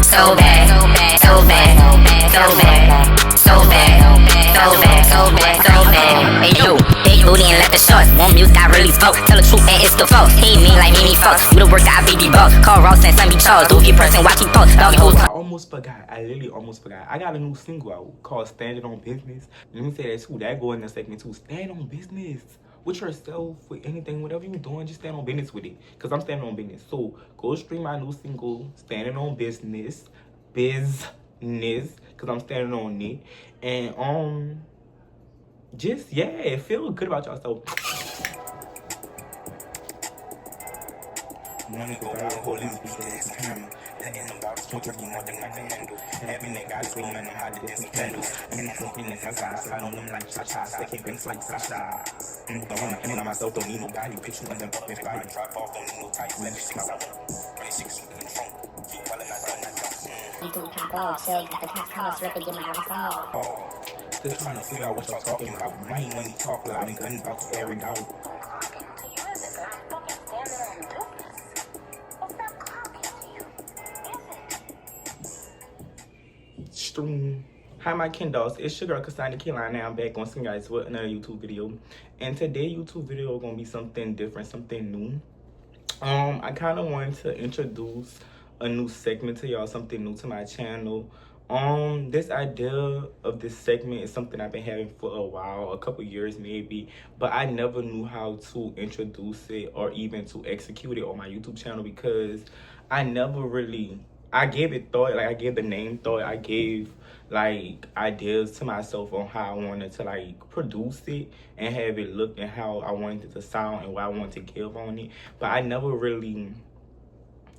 so bad, so bad, so bad, so bad, so bad, so bad, so bad, so bad. Hey yo, big booty and left the shorts. One music I really spoke. Tell the truth and it's the false. Hate me like Mimi Fox. Do the work I baby boss. Call Ross and Sunny Charles. Do get person watch you post. Doggy hoes. I almost forgot. I literally almost forgot. I got a new single out called Standing on Business. Let me say that too. That go in the segment too. Stand on business with yourself, with anything, whatever you're doing, just stand on business with it. Cause I'm standing on business. So go stream my new single, Standing on Business. Cause I'm standing on it. And just yeah, feel good about yourself. Money go out, holding me to this camera. Letting them dogs smoke you more than I can handle. Having that guy screaming on how to different candles. And that's something that's outside. Slide on them like cha-cha. Second banks like Sasha. Don't wanna handle myself, don't need no guy. You bitch, you end up in fire. Drop off, don't need no tights. Let me see my You do pop off, say got the top cost, let it get my house off. Still trying to figure out what y'all talking about. Rain when you talk loud and gun about to air it out. Stream. Hi my Kindles, it's your girl Cassandra Kayline. Now I'm back on some guys with another YouTube video. And today YouTube video is gonna be something different, something new. I kinda wanted to introduce a new segment to y'all, something new to my channel. This idea of this segment is something I've been having for a while, a couple years maybe, but I never knew how to introduce it or even to execute it on my YouTube channel because I never really, I gave it thought, like I gave the name thought, I gave like ideas to myself on how I wanted to like produce it and have it look and how I wanted it to sound and what I wanted to give on it, but I never really,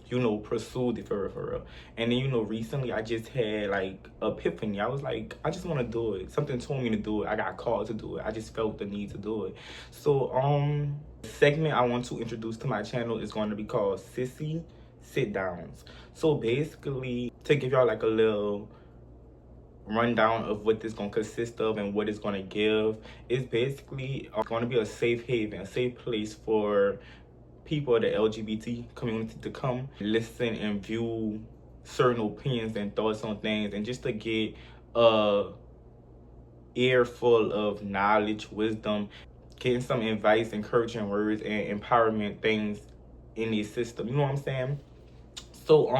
you know, pursued it for real. And then, you know, recently I just had like epiphany. I was like, I just want to do it. Something told me to do it. I got called to do it. I just felt the need to do it. So the segment I want to introduce to my channel is going to be called Sissy SitDowns. So basically, to give y'all like a little rundown of what this gonna consist of and what it's gonna give, it's basically going to be a safe haven, a safe place for people of the LGBT community to come listen and view certain opinions and thoughts on things, and just to get a ear full of knowledge, wisdom, getting some advice, encouraging words, and empowerment things in the system. You know what I'm saying? So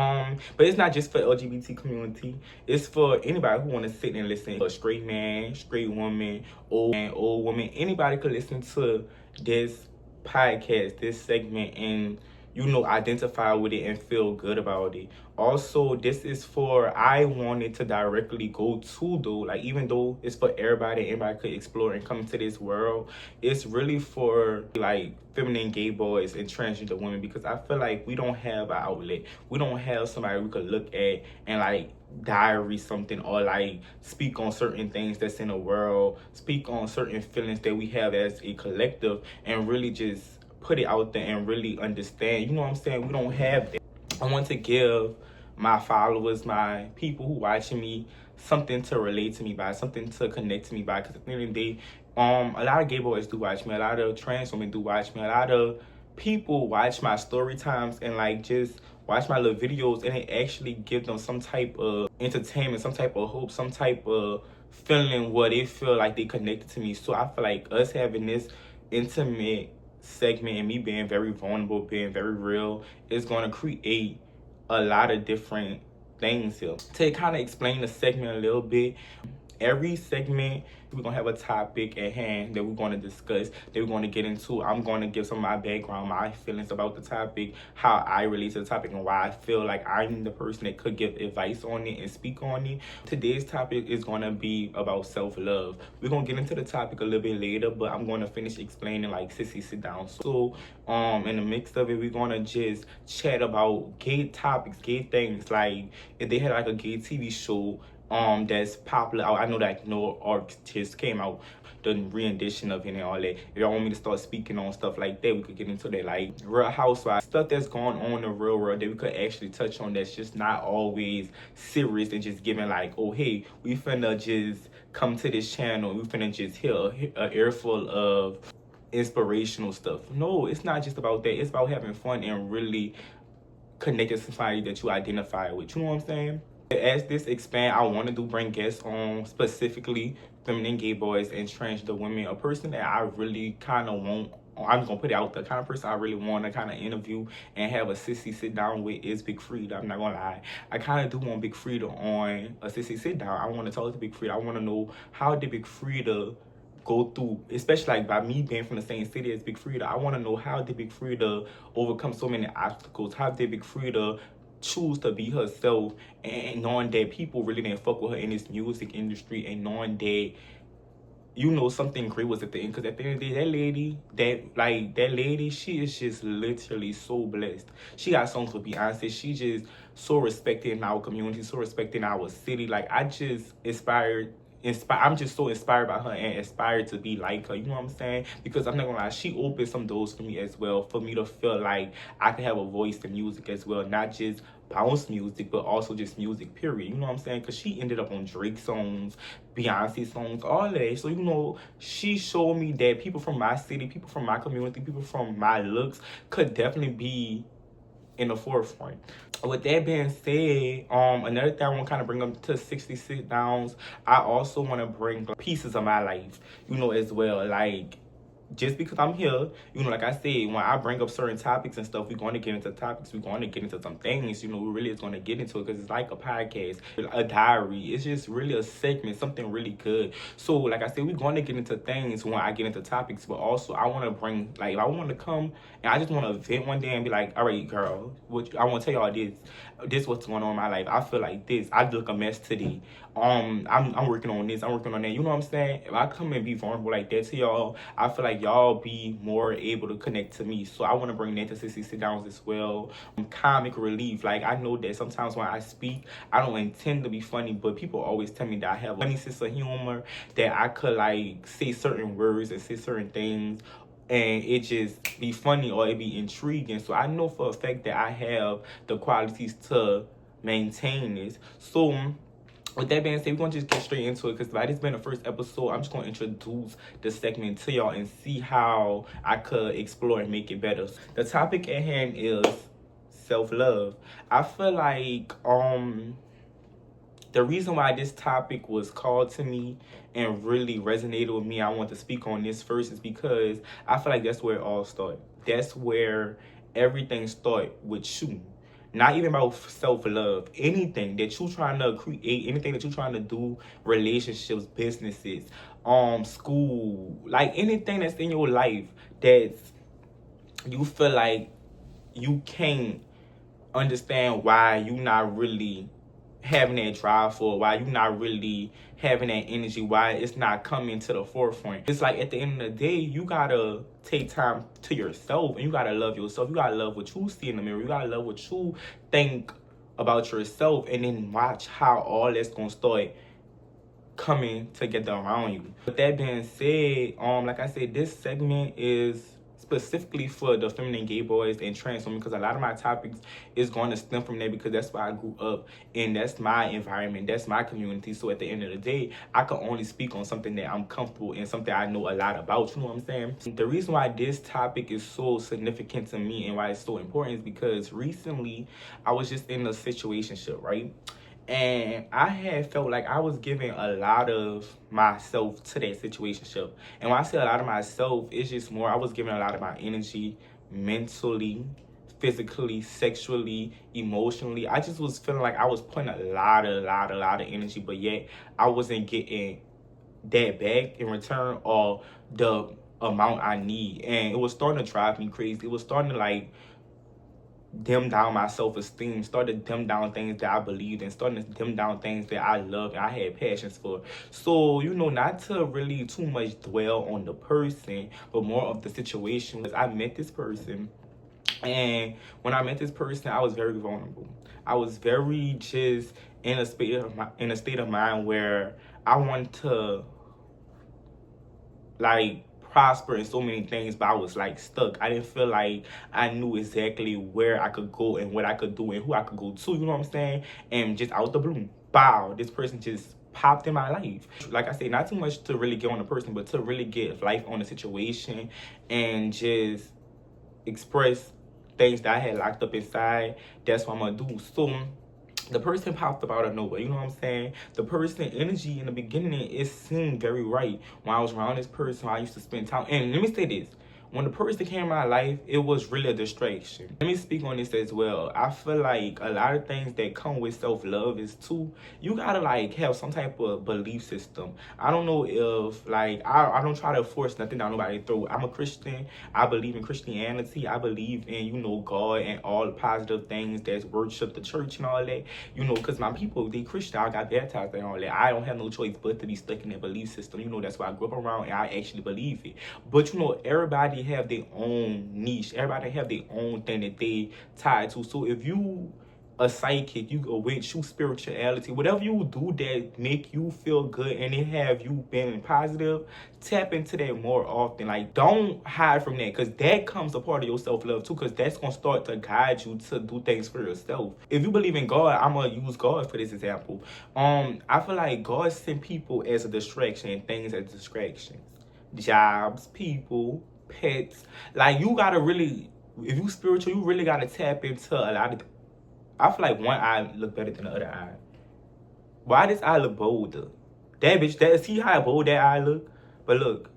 but it's not just for LGBT community, it's for anybody who want to sit and listen. A straight man, straight woman, old woman, anybody could listen to this podcast, this segment, and you know, identify with it and feel good about it. Also, this is for, I wanted to directly go to though, like even though it's for everybody could explore and come into this world, it's really for like feminine gay boys and transgender women, because I feel like we don't have an outlet. We don't have somebody we could look at and like diary something or like speak on certain things that's in the world, speak on certain feelings that we have as a collective, and really just put it out there and really understand. You know what I'm saying? We don't have that. I want to give my followers, my people who watching me, something to relate to me by, something to connect to me by, because at the end of the day, a lot of gay boys do watch me, a lot of trans women do watch me, a lot of people watch my story times and like just watch my little videos, and it actually gives them some type of entertainment, some type of hope, some type of feeling where they feel like they connected to me. So I feel like us having this intimate segment and me being very vulnerable, being very real, is going to create a lot of different things here. To kind of explain the segment a little bit, every segment we're gonna have a topic at hand that we're going to discuss, that we're going to get into. I'm going to give some of my background, my feelings about the topic, how I relate to the topic, and why I feel like I'm the person that could give advice on it and speak on it. Today's topic is going to be about self-love. We're going to get into the topic a little bit later, but I'm going to finish explaining like Sissy SitDowns. So in the mix of it, we're going to just chat about gay topics, gay things. Like if they had like a gay TV show that's popular. I know that no artists came out, the rendition of it and all that. If y'all want me to start speaking on stuff like that, we could get into that, like Real Housewives, stuff that's going on in the real world that we could actually touch on, that's just not always serious and just giving like, oh hey, we finna just come to this channel, we finna just hear an earful of inspirational stuff. No, it's not just about that. It's about having fun and really connected to somebody that you identify with. You know what I'm saying? As this expand, I want to bring guests on, specifically feminine gay boys and transgender women. A person that I really kind of want, I'm just gonna put it out, the kind of person I really want to kind of interview and have a Sissy sit down with is Big Frida. I'm not gonna lie, I kind of do want Big Frida on a Sissy sit down. I want to talk to Big Frida. I want to know, how did Big Frida go through, especially like by me being from the same city as Big Frida. I want to know, how did Big Frida overcome so many obstacles? How did Big Frida choose to be herself, and knowing that people really didn't fuck with her in this music industry, and knowing that, you know, something great was at the end? Because at the end of the day, that lady, she is just literally so blessed. She got songs with Beyonce. She just so respected in our community, so respected in our city. Like, I just I'm just so inspired by her and inspired to be like her. You know what I'm saying? Because I'm not gonna lie, she opened some doors for me as well, for me to feel like I can have a voice in music as well, not just bounce music, but also just music, period. You know what I'm saying? Because she ended up on Drake songs, Beyonce songs, all of that. So, you know, she showed me that people from my city, people from my community, people from my looks could definitely be in the forefront. With that being said, another thing I want to kind of bring up to Sissy SitDowns, I also want to bring pieces of my life, you know, as well. Like, just because I'm here, you know, like I said, when I bring up certain topics and stuff, we're going to get into topics, we're going to get into some things, you know, we really is going to get into it, because it's like a podcast, a diary. It's just really a segment, something really good. So, like I said, we're going to get into things when I get into topics, but also I want to bring, like, if I want to come and I just want to vent one day and be like, all right, girl, I want to tell y'all this what's going on in my life. I feel like this. I look a mess today. I'm working on this. I'm working on that. You know what I'm saying? If I come and be vulnerable like that to y'all, I feel like y'all be more able to connect to me. So I want to bring that to Sissy SitDowns as well. Comic relief. Like, I know that sometimes when I speak, I don't intend to be funny, but people always tell me that I have a funny sense of humor, that I could like say certain words and say certain things, and it just be funny or it be intriguing. So I know for a fact that I have the qualities to maintain this. So with that being said, we're going to just get straight into it, because by this being the first episode, I'm just going to introduce the segment to y'all and see how I could explore and make it better. The topic at hand is self-love. I feel like the reason why this topic was called to me and really resonated with me, I want to speak on this first, is because I feel like that's where it all started. That's where everything started with you. Not even about self-love. Anything that you're trying to create, anything that you're trying to do, relationships, businesses, school, like anything that's in your life that you feel like you can't understand why you not really having that drive for, why you not really having that energy, why it's not coming to the forefront. It's like, at the end of the day, you gotta take time to yourself, and you gotta love yourself. You gotta love what you see in the mirror. You gotta love what you think about yourself, and then watch how all that's gonna start coming together around you. With that being said, like I said, this segment is specifically for the feminine gay boys and trans women, because a lot of my topics is going to stem from there, because that's where I grew up and that's my environment, that's my community. So at the end of the day, I can only speak on something that I'm comfortable in, something I know a lot about. You know what I'm saying? The reason why this topic is so significant to me and why it's so important is because recently I was just in a situationship, right? And I had felt like I was giving a lot of myself to that situationship. And when I say a lot of myself, it's just more, I was giving a lot of my energy, mentally, physically, sexually, emotionally. I just was feeling like I was putting a lot of energy, but yet I wasn't getting that back in return, or the amount I need. And it was starting to drive me crazy. It was starting to like dim down my self-esteem, started to dim down things that I believed in, starting to dim down things that I loved and I had passions for. So, you know, not to really too much dwell on the person, but more of the situation. I met this person, and when I met this person, I was very vulnerable. I was very just in a state of mind where I wanted to like prosper in so many things, but I was like stuck. I didn't feel like I knew exactly where I could go and what I could do and who I could go to, you know what I'm saying? And just out the blue, bow, this person just popped in my life. Like I said, not too much to really get on the person, but to really get life on the situation and just express things that I had locked up inside. That's what I'm gonna do. So the person popped up out of nowhere, you know what I'm saying? The person energy in the beginning, it seemed very right. When I was around this person, I used to spend time. And let me say this. When the person came in my life, it was really a distraction. Let me speak on this as well. I feel like a lot of things that come with self-love is too, you gotta like have some type of belief system. I don't know if like, I don't try to force nothing down nobody's throat. I'm a Christian. I believe in Christianity. I believe in, you know, God and all the positive things that's worship, the church and all that. You know, because my people, they Christian, I got baptized and all that. I don't have no choice but to be stuck in that belief system. You know, that's why I grew up around and I actually believe it. But you know, everybody have their own niche. Everybody have their own thing that they tied to. So if you a psychic, you a witch, you spirituality, whatever you do that make you feel good and it have you been positive, tap into that more often. Like, don't hide from that, because that comes a part of your self-love too, because that's gonna start to guide you to do things for yourself. If you believe in God, I'm gonna use God for this example. I feel like God sent people as a distraction and things as distractions. Jobs, people, pets. Like, you gotta really, if you spiritual, you really gotta tap into a lot of, I feel like one eye look better than the other eye. Why this eye look bolder? That bitch, see how bold that eye look? But look,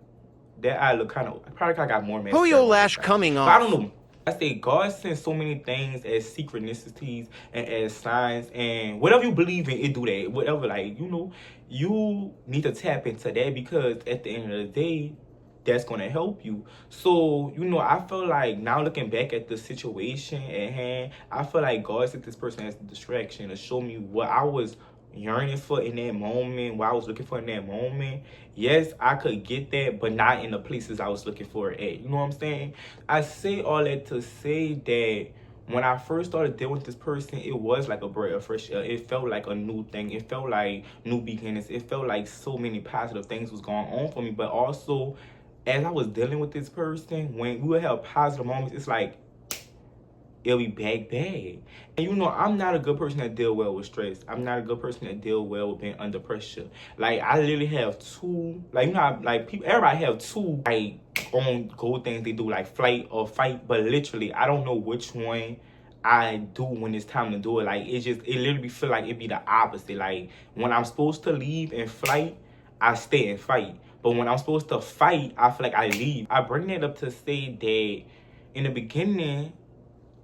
that eye look kind of, probably I got more mascara. Who your lash coming off? But I don't know. I say God sends so many things as synchronicities and as signs, and whatever you believe in, it do that. Whatever, like, you know, you need to tap into that, because at the end of the day, that's gonna help you. So, you know, I feel like now looking back at the situation at hand, I feel like God sent this person as a distraction to show me what I was yearning for in that moment, what I was looking for in that moment. Yes, I could get that, but not in the places I was looking for it at. You know what I'm saying? I say all that to say that when I first started dealing with this person, it was like a breath of fresh air. It felt like a new thing. It felt like new beginnings. It felt like so many positive things was going on for me. But also, as I was dealing with this person, when we would have positive moments, it's like, it'll be back bad. And you know, I'm not a good person that deal well with stress. I'm not a good person that deal well with being under pressure. Like, I literally have two, like, you know, like, people, everybody have two, like, on go things they do, like flight or fight, but literally, I don't know which one I do when it's time to do it. Like, it literally feel like it be the opposite. Like, when I'm supposed to leave and flight, I stay and fight. But when I'm supposed to fight, I feel like I leave. I bring that up to say that in the beginning,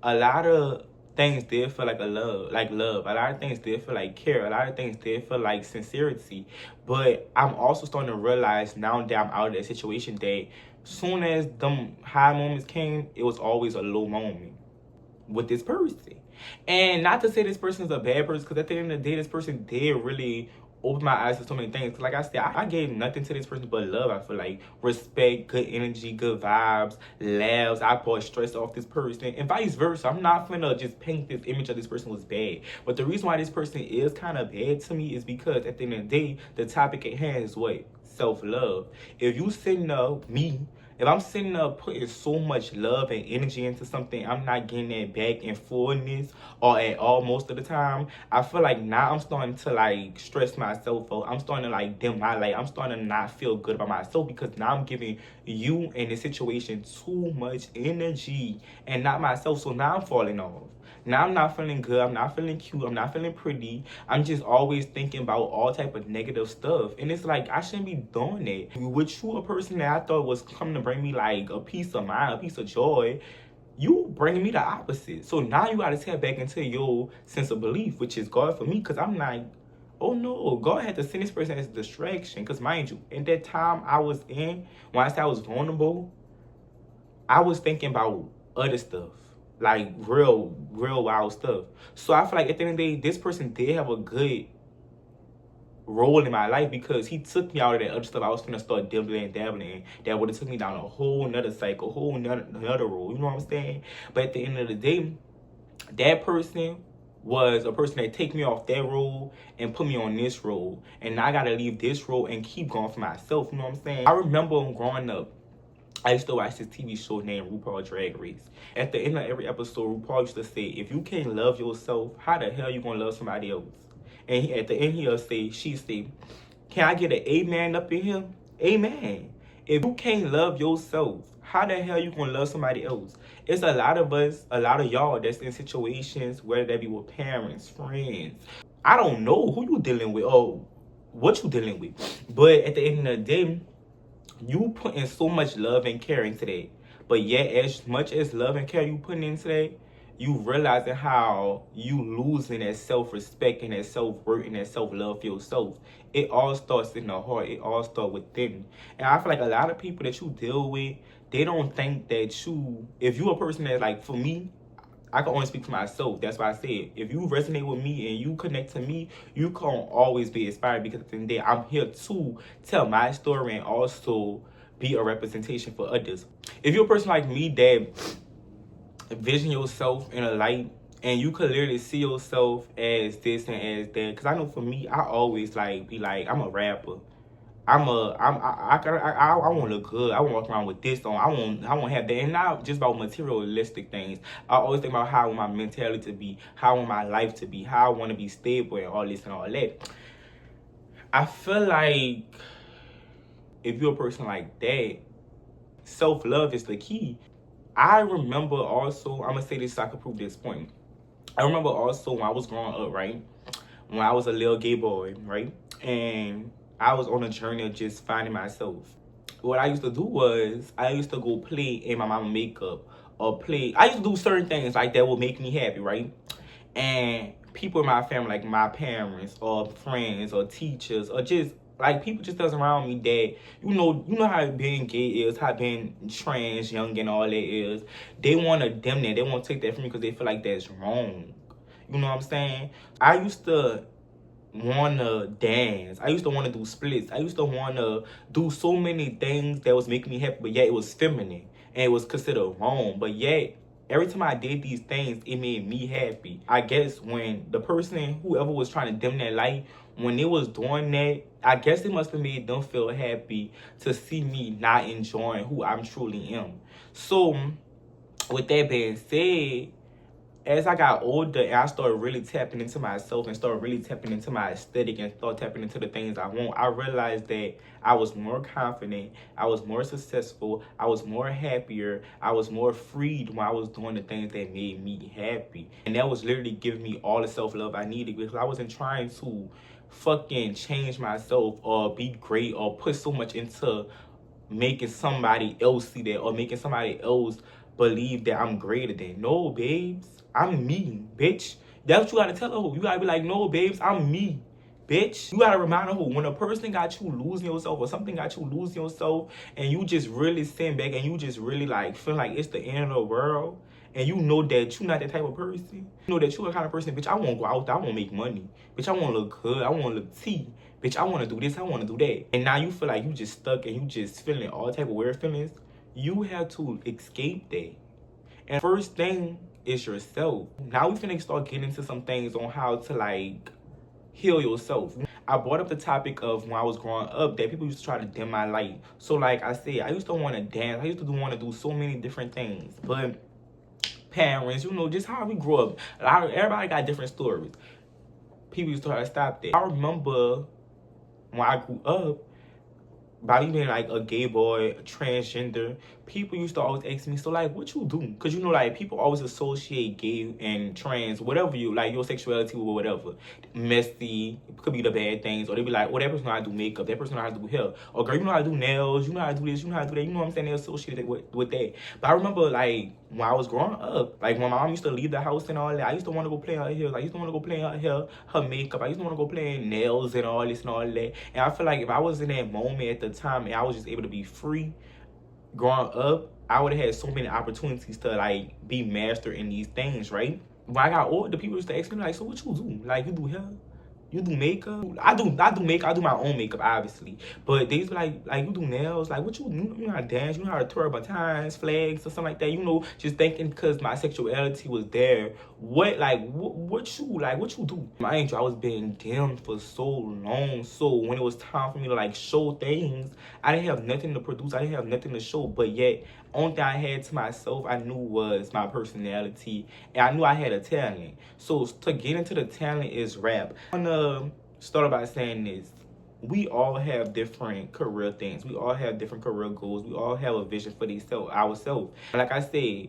a lot of things did feel like love. A lot of things did feel like care. A lot of things did feel like sincerity. But I'm also starting to realize now that I'm out of that situation that soon as them high moments came, it was always a low moment with this person. And not to say this person is a bad person, because at the end of the day, this person did really open my eyes to so many things. Like I said, I gave nothing to this person but love. I feel like respect, good energy, good vibes, laughs. I brought stress off this person, and vice versa. I'm not finna just paint this image of this person was bad. But the reason why this person is kind of bad to me is because at the end of the day, the topic at hand is what? Self-love. If you sitting up, if I'm sitting up putting so much love and energy into something, I'm not getting that back in fullness or at all most of the time, I feel like now I'm starting to like stress myself out. I'm starting to like dim my light. I'm starting to not feel good about myself, because now I'm giving you in this situation too much energy and not myself. So now I'm falling off. Now I'm not feeling good. I'm not feeling cute. I'm not feeling pretty. I'm just always thinking about all type of negative stuff. And it's like, I shouldn't be doing that. With you, a person that I thought was coming to bring me like a peace of mind, a piece of joy, you bringing me the opposite. So now you got to tap back into your sense of belief, which is God for me. Because I'm like, oh no, God had to send this person as a distraction. Because mind you, in that time I was in, when I said I was vulnerable, I was thinking about other stuff. Like real wild stuff. So I feel like at the end of the day, this person did have a good role in my life, because he took me out of that other stuff I was gonna start dabbling in. That would have took me down a whole nother cycle, whole another role. You know what I'm saying? But at the end of the day, that person was a person that take me off that role and put me on this role. And now I gotta leave this role and keep going for myself. You know what I'm saying? I remember growing up, I used to watch this TV show named RuPaul's Drag Race. At the end of every episode, RuPaul used to say, if you can't love yourself, how the hell you gonna love somebody else? And at the end, she'd say, can I get an amen up in here? Amen. If you can't love yourself, how the hell you gonna love somebody else? It's a lot of us, a lot of y'all that's in situations, whether that be with parents, friends. I don't know who you dealing with or what you dealing with. But at the end of the day, you putting so much love and care into that. But yet, as much as love and care you putting into that, you realizing how you losing that self-respect and that self-worth and that self-love for yourself. It all starts in the heart. It all starts within. And I feel like a lot of people that you deal with, they don't think that you, if you a person that, like, for me, I can only speak for myself. That's why I said, if you resonate with me and you connect to me, you can always be inspired, because at the end of the day, I'm here to tell my story and also be a representation for others. If you're a person like me that envision yourself in a light and you could literally see yourself as this and as that, because I know for me, I always like be like, I'm a rapper. I want to look good. I want to walk around with this on. I want to have that. And not just about materialistic things. I always think about how I want my mentality to be, how I want my life to be, how I want to be stable and all this and all that. I feel like if you're a person like that, self-love is the key. I remember also, I'm going to say this so I can prove this point. I remember also when I was growing up, right? When I was a little gay boy, right? And I was on a journey of just finding myself. What I used to do was I used to go play in my mama's makeup or play. I used to do certain things like that would make me happy, right? And people in my family, like my parents or friends or teachers or just like people just does around me that you know how being gay is, how being trans, young and all that is. They want to dim that. They want to take that from me because they feel like that's wrong. You know what I'm saying? I used to want to dance. I used to want to do splits. I used to want to do so many things that was making me happy, but yet it was feminine and it was considered wrong. But yet, every time I did these things, it made me happy. I guess when the person, whoever was trying to dim that light, when they was doing that, I guess it must have made them feel happy to see me not enjoying who I truly am. So, with that being said, as I got older and I started really tapping into myself and started really tapping into my aesthetic and started tapping into the things I want, I realized that I was more confident, I was more successful, I was more happier, I was more freed when I was doing the things that made me happy. And that was literally giving me all the self-love I needed, because I wasn't trying to fucking change myself or be great or put so much into making somebody else see that or making somebody else believe that I'm greater than. No, babes. I'm me, bitch. That's what you gotta tell her. You gotta be like, no, babes, I'm me, bitch. You gotta remind her when a person got you losing yourself or something got you losing yourself and you just really sitting back and you just really like feel like it's the end of the world and you know that you're not that type of person. You know that you're the kind of person, bitch, I want to go out there, I want to make money. Bitch, I want to look good, I want to look T. Bitch, I want to do this, I want to do that. And now you feel like you just stuck and you just feeling all type of weird feelings. You have to escape that. And first thing is yourself. Now we finna start getting into some things on how to like heal yourself. I brought up the topic of when I was growing up that people used to try to dim my light. So like I said, I used to want to dance. I used to want to do so many different things. But parents, you know, just how we grew up. Everybody got different stories. People used to try to stop that. I remember when I grew up, by me being like a gay boy, a transgender, people used to always ask me, so like, what you do? Because you know, like, people always associate gay and trans, whatever you, like, your sexuality or whatever, messy, it could be the bad things, or they be like, oh, that person know how to do makeup, that person know how to do hair, or girl, you know how to do nails, you know how to do this, you know how to do that, you know what I'm saying? They associate it with that. But I remember, like, when I was growing up, like, when my mom used to leave the house and all that, I used to want to go play in her hair. I used to want to go play in her hair, her makeup. I used to want to go play in nails and all this and all that. And I feel like if I was in that moment at the time and I was just able to be free growing up, I would have had so many opportunities to, like, be master in these things, right? When I got older, people used to ask me, like, so what you do? Like, you do hair? You do makeup? I do makeup. I do my own makeup, obviously. But they used to be like, you do nails? Like, what you know how to dance? You know how to twirl buttons, flags, or something like that? You know, just thinking because my sexuality was there. What you do? My angel, I was being dimmed for so long. So when it was time for me to, like, show things, I didn't have nothing to produce. I didn't have nothing to show. But yet, only thing I had to myself, I knew was my personality. And I knew I had a talent. So to get into the talent is rap. I'm gonna start by saying this. we all have different career things. We all have different career goals. We all have a vision for ourselves. Like I said,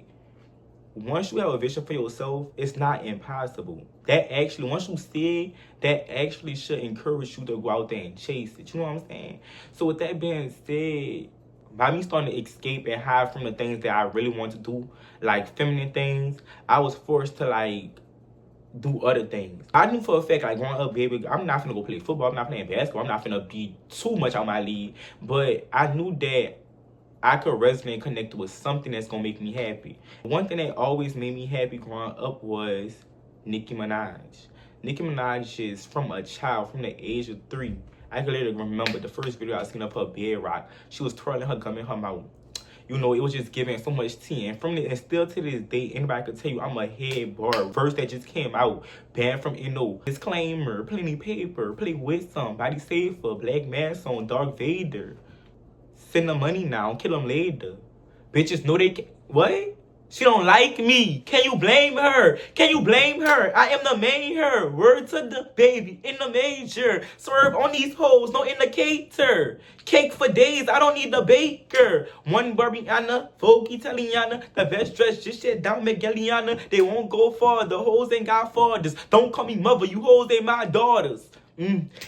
once you have a vision for yourself, it's not impossible. That actually, once you see it, that actually should encourage you to go out there and chase it. You know what I'm saying? So with that being said, by me starting to escape and hide from the things that I really want to do, like feminine things, I was forced to like do other things. I knew for a fact, like growing up, baby, I'm not finna go play football. I'm not playing basketball. I'm not finna be too much on my league. But I knew that I could resonate and connect with something that's gonna make me happy. One thing that always made me happy growing up was Nicki Minaj. Nicki Minaj is from a child, from the age of 3. I can literally remember the first video I seen of her bedrock. She was twirling her gum in her mouth. You know, it was just giving so much tea. And still to this day, anybody could tell you I'm a head bar. Verse that just came out, banned from disclaimer, plenty paper, play with somebody safer, black mask on, Darth Vader. Send the money now, kill them later. Bitches know they can. What? She don't like me. Can you blame her? Can you blame her? I am the main her. Word to the baby in the major. Swerve on these hoes, no indicator. Cake for days, I don't need the baker. One Barbiana, folk Italiana. The best dress, just shit down Migueliana. They won't go far, the hoes ain't got fathers. Don't call me mother, you hoes ain't my daughters.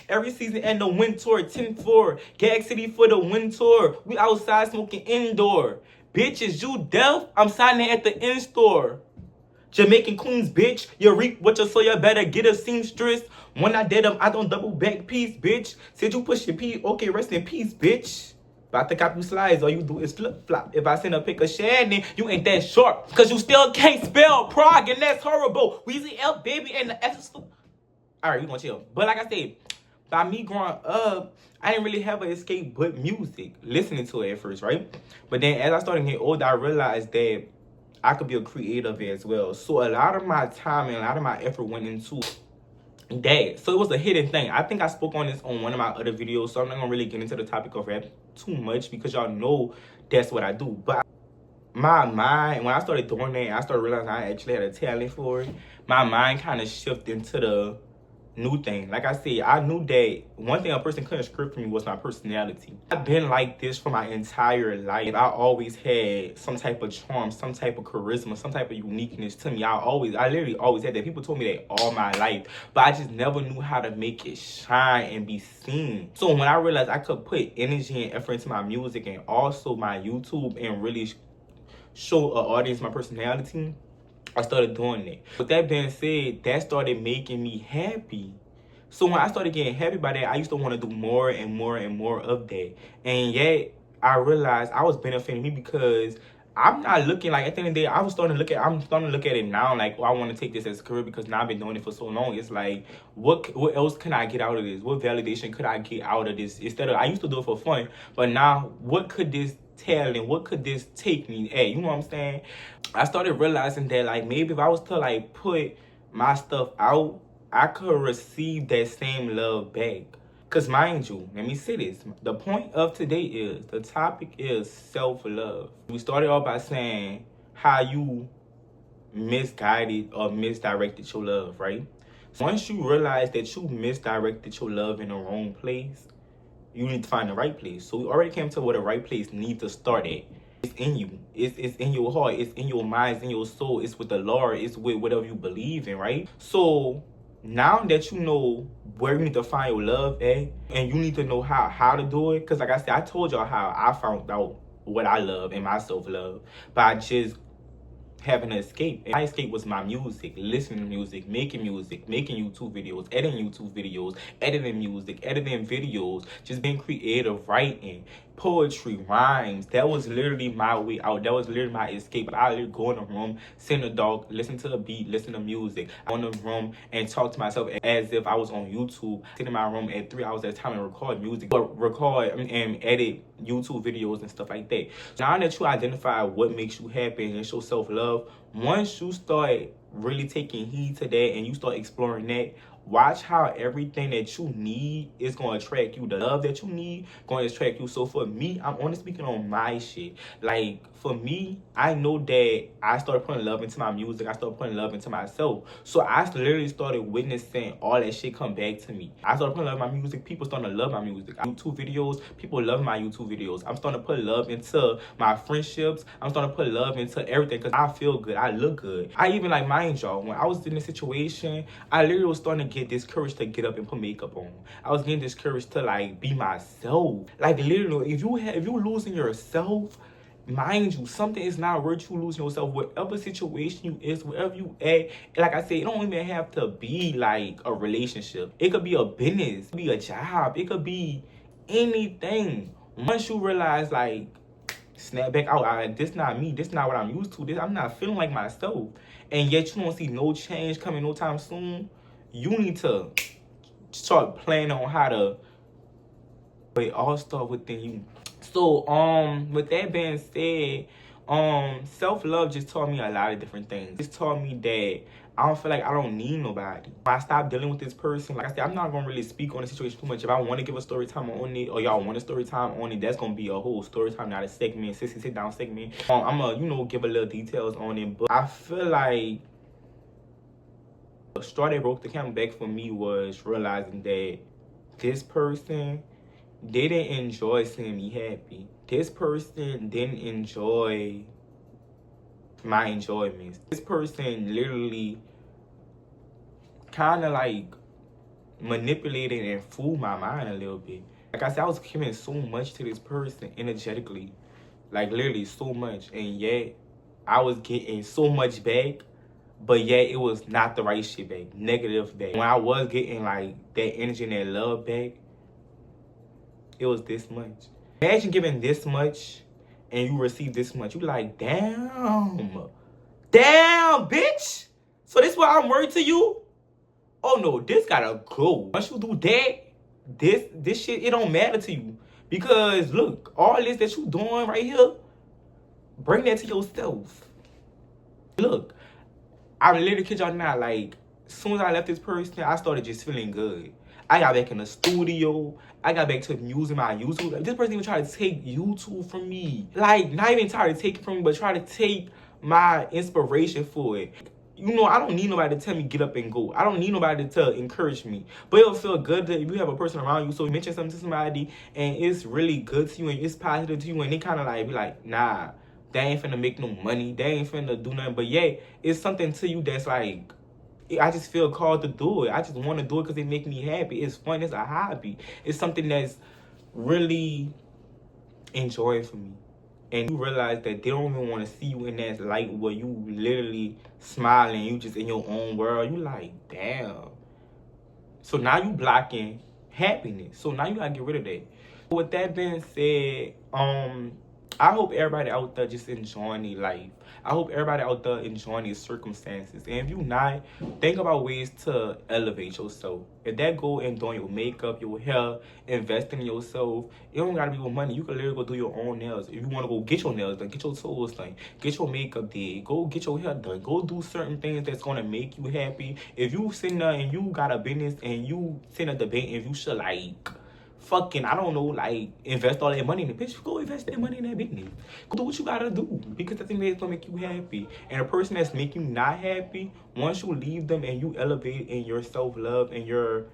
Every season and the winter, 10-4. Gag City for the winter. We outside smoking indoor. Bitches, you deaf? I'm signing at the in-store. Jamaican Queens, bitch. You reap what you sow, you better get a seamstress. When I did them, I don't double back piece, bitch. Said you push your pee, okay, rest in peace, bitch. About to copy slides, all you do is flip-flop. If I send a pic of Shannon, you ain't that sharp. Cause you still can't spell Prague, and that's horrible. Weezy L, baby, and the F. Alright, we gonna chill. But like I said, by me growing up, I didn't really have an escape but music. Listening to it at first, right? But then as I started getting older, I realized that I could be a creative as well. So a lot of my time and a lot of my effort went into that. So it was a hidden thing. I think I spoke on this on one of my other videos, so I'm not gonna really get into the topic of rap too much because y'all know that's what I do. But my mind, when I started doing that, I started realizing I actually had a talent for it. My mind kind of shifted into the new thing. Like I said, I knew that one thing a person couldn't script for me was my personality. I've been like this for my entire life. I always had some type of charm, some type of charisma, some type of uniqueness to me. I literally always had that. People told me that all my life, but I just never knew how to make it shine and be seen. So when I realized I could put energy and effort into my music and also my YouTube and really show an audience my personality, I started doing it. With that being said, that started making me happy. So when I started getting happy by that, I used to want to do more and more and more of that. And yet, I realized I was benefiting me because I'm not looking like, at the end of the day, I'm starting to look at it now like, oh, I want to take this as a career because now I've been doing it for so long. It's like, what else can I get out of this? What validation could I get out of this? Instead of, I used to do it for fun, but now what could this talent, what could this take me at? You know what I'm saying? I started realizing that like maybe if I was to like put my stuff out, I could receive that same love back. Cause mind you, let me say this. The point of today is, the topic is self-love. We started off by saying how you misguided or misdirected your love, right? So once you realize that you misdirected your love in the wrong place, you need to find the right place. So we already came to where the right place needs to start at. It's in you. It's in your heart. It's in your mind. It's in your soul. It's with the Lord. It's with whatever you believe in, right? So now that you know where you need to find your love at, and you need to know how to do it, because like I said, I told y'all how I found out what I love and my self-love by just having an escape. And my escape was my music, listening to music, making YouTube videos, editing YouTube videos, editing music, editing videos, just being creative, writing, poetry, rhymes. That was literally my way out. That was literally my escape. I literally go in a room, sit in the dark, listen to a beat, listen to music. I go in the room and talk to myself as if I was on YouTube, sit in my room at 3 hours at a time and record music, but record and edit YouTube videos and stuff like that. Now that you identify what makes you happy and show self-love, once you start really taking heed to that and you start exploring that, watch how everything that you need is going to attract you. The love that you need going to attract you. So for me, I'm only speaking on my shit. Like, for me, I know that I started putting love into my music. I started putting love into myself. So I literally started witnessing all that shit come back to me. I started putting love in my music. People starting to love my music. YouTube videos, people love my YouTube videos. I'm starting to put love into my friendships. I'm starting to put love into everything because I feel good. I look good. I even, like, mind y'all, when I was in a situation, I literally was starting to get discouraged to get up and put makeup on. I was getting discouraged to, like, be myself. Like, literally, if you losing yourself, mind you, something is not worth you losing yourself. Whatever situation you is, wherever you at, like I said, it don't even have to be like a relationship. It could be a business, it could be a job, it could be anything. Once you realize, like, snap back out, this not me, this not what I'm used to, I'm not feeling like myself, and yet you don't see no change coming no time soon, you need to start planning on how to, but it all start within you. So, with that being said, self-love just taught me a lot of different things. It's taught me that I don't feel like I don't need nobody. When I stop dealing with this person, like I said, I'm not going to really speak on the situation too much. If I want to give a story time on it, or y'all want a story time on it, that's going to be a whole story time, not a segment, Sissy Sit Down segment. I'm going to, give a little details on it. But I feel like the straw that broke the camel back for me was realizing that this person didn't enjoy seeing me happy. This person didn't enjoy my enjoyments. This person literally kind of like manipulated and fooled my mind a little bit. Like I said, I was giving so much to this person energetically, like literally so much, and yet I was getting so much back, but yet it was not the right shit back, negative back. When I was getting like that energy and that love back, it was this much. Imagine giving this much and you receive this much. You like, damn, bitch. So this why I'm worried to you? Oh no, this gotta go. Once you do that, this shit, it don't matter to you. Because look, all this that you doing right here, bring that to yourself. Look, I literally kid y'all not, like, as soon as I left this person, I started just feeling good. I got back in the studio. I got back to using my YouTube. Like, this person even tried to take YouTube from me. Like, not even try to take it from me, but try to take my inspiration for it. I don't need nobody to tell me get up and go. I don't need nobody to encourage me. But it'll feel good that if you have a person around you, so you mention something to somebody, and it's really good to you, and it's positive to you, and they kind of like be like, nah, they ain't finna make no money. They ain't finna do nothing. But yeah, it's something to you that's like, I just feel called to do it. I just want to do it because it make me happy. It's fun. It's a hobby. It's something that's really enjoying for me. And you realize that they don't even want to see you in that light where you literally smiling. You just in your own world. You like, damn. So now you blocking happiness. So now you got to get rid of that. With that being said, I hope everybody out there just enjoying their life. I hope everybody out there enjoying their circumstances. And if you not, think about ways to elevate yourself. If that go in doing your makeup, your hair, investing in yourself, it don't gotta be with money. You can literally go do your own nails. If you want to go get your nails done, get your toes done, get your makeup did, go get your hair done, go do certain things that's gonna make you happy. If you sitting there and you got a business and you sitting at the bank and you should like fucking, I don't know, like, invest all that money in it. Bitch, go invest that money in that business. Go do what you gotta do, because the thing that's gonna make you happy. And a person that's making you not happy, once you leave them and you elevate in your self-love and your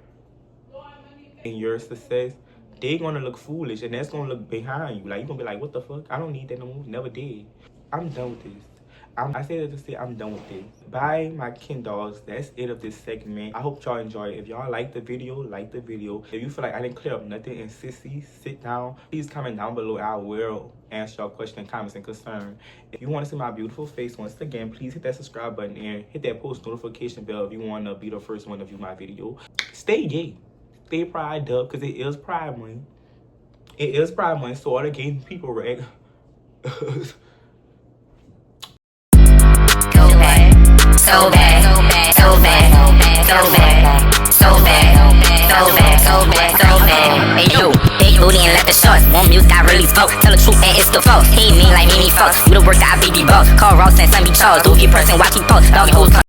success, they gonna look foolish, and that's gonna look behind you. Like, you gonna be like, what the fuck? I don't need that no more. Never did. I'm done with this. I say that to say I'm done with this. Bye, my kin dolls. That's it of this segment. I hope y'all enjoy it. If y'all like the video, like the video. If you feel like I didn't clear up nothing in Sissy Sit Down, please comment down below. I will answer y'all questions, comments, and concern. If you want to see my beautiful face, once again, please hit that subscribe button and hit that post notification bell if you want to be the first one to view my video. Stay gay. Stay pride up, because it is Pride Month. It is Pride Month, so all the gay people rag. So bad, so bad, so bad, so bad, so bad, so bad, so bad, so bad. Hey you, big booty and left the shorts. One music I really spoke. Tell the truth and it's the false. Hate me like Mimi Fox. You the work I be the boss. Call Ross and some be Charles. Dookie person watch me post. Doggy hoes.